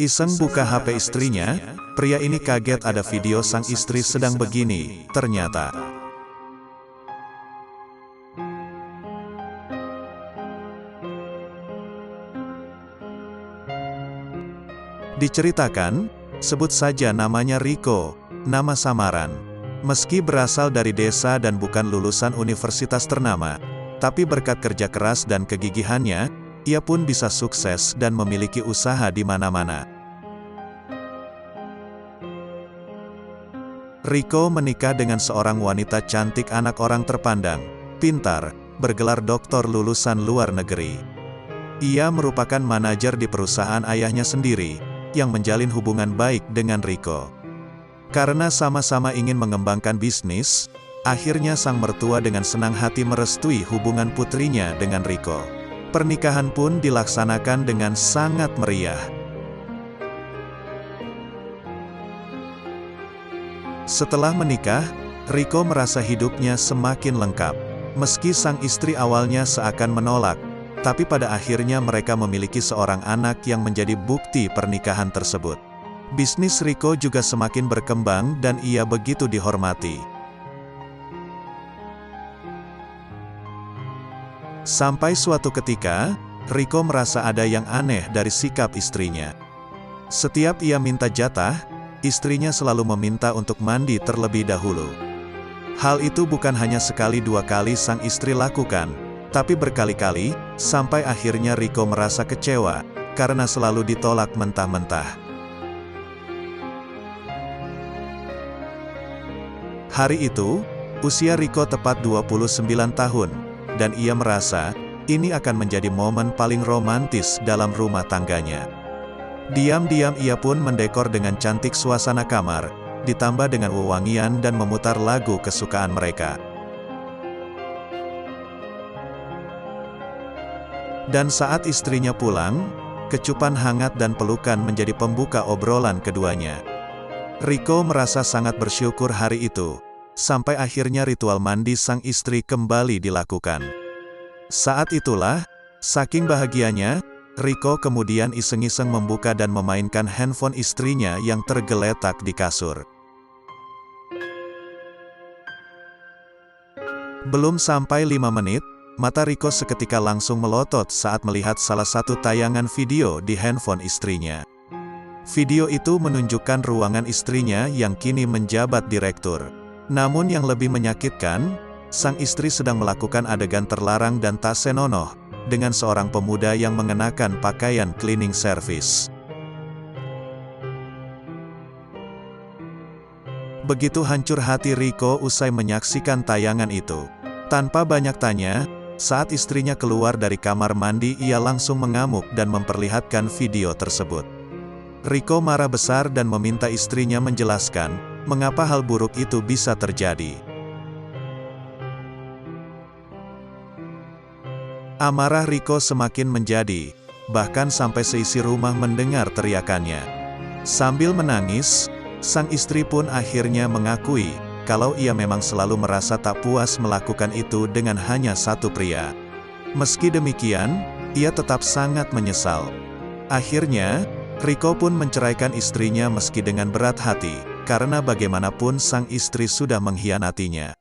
Iseng buka HP istrinya, pria ini kaget ada video sang istri sedang begini, ternyata. Diceritakan, sebut saja namanya Riko, nama samaran. Meski berasal dari desa dan bukan lulusan universitas ternama, tapi berkat kerja keras dan kegigihannya, ia pun bisa sukses dan memiliki usaha di mana-mana. Riko menikah dengan seorang wanita cantik, anak orang terpandang, pintar, bergelar doktor lulusan luar negeri. Ia merupakan manajer di perusahaan ayahnya sendiri, yang menjalin hubungan baik dengan Riko. Karena sama-sama ingin mengembangkan bisnis, akhirnya sang mertua dengan senang hati merestui hubungan putrinya dengan Riko. Pernikahan pun dilaksanakan dengan sangat meriah. Setelah menikah, Riko merasa hidupnya semakin lengkap. Meski sang istri awalnya seakan menolak, tapi pada akhirnya mereka memiliki seorang anak yang menjadi bukti pernikahan tersebut. Bisnis Riko juga semakin berkembang dan ia begitu dihormati. Sampai suatu ketika, Riko merasa ada yang aneh dari sikap istrinya. Setiap ia minta jatah, istrinya selalu meminta untuk mandi terlebih dahulu. Hal itu bukan hanya sekali dua kali sang istri lakukan, tapi berkali-kali, sampai akhirnya Riko merasa kecewa, karena selalu ditolak mentah-mentah. Hari itu, usia Riko tepat 29 tahun, dan ia merasa, ini akan menjadi momen paling romantis dalam rumah tangganya. Diam-diam ia pun mendekor dengan cantik suasana kamar, ditambah dengan wewangian dan memutar lagu kesukaan mereka. Dan saat istrinya pulang, kecupan hangat dan pelukan menjadi pembuka obrolan keduanya. Riko merasa sangat bersyukur hari itu, sampai akhirnya ritual mandi sang istri kembali dilakukan. Saat itulah, saking bahagianya, Riko kemudian iseng-iseng membuka dan memainkan handphone istrinya yang tergeletak di kasur. Belum sampai 5 menit, mata Riko seketika langsung melotot saat melihat salah satu tayangan video di handphone istrinya. Video itu menunjukkan ruangan istrinya yang kini menjabat direktur. Namun yang lebih menyakitkan, sang istri sedang melakukan adegan terlarang dan tak senonoh, dengan seorang pemuda yang mengenakan pakaian cleaning service. Begitu hancur hati Riko usai menyaksikan tayangan itu. Tanpa banyak tanya, saat istrinya keluar dari kamar mandi ia langsung mengamuk dan memperlihatkan video tersebut. Riko marah besar dan meminta istrinya menjelaskan, mengapa hal buruk itu bisa terjadi. Amarah Riko semakin menjadi, bahkan sampai seisi rumah mendengar teriakannya. Sambil menangis, sang istri pun akhirnya mengakui, kalau ia memang selalu merasa tak puas melakukan itu dengan hanya satu pria. Meski demikian, ia tetap sangat menyesal. Akhirnya, Riko pun menceraikan istrinya meski dengan berat hati, karena bagaimanapun sang istri sudah mengkhianatinya.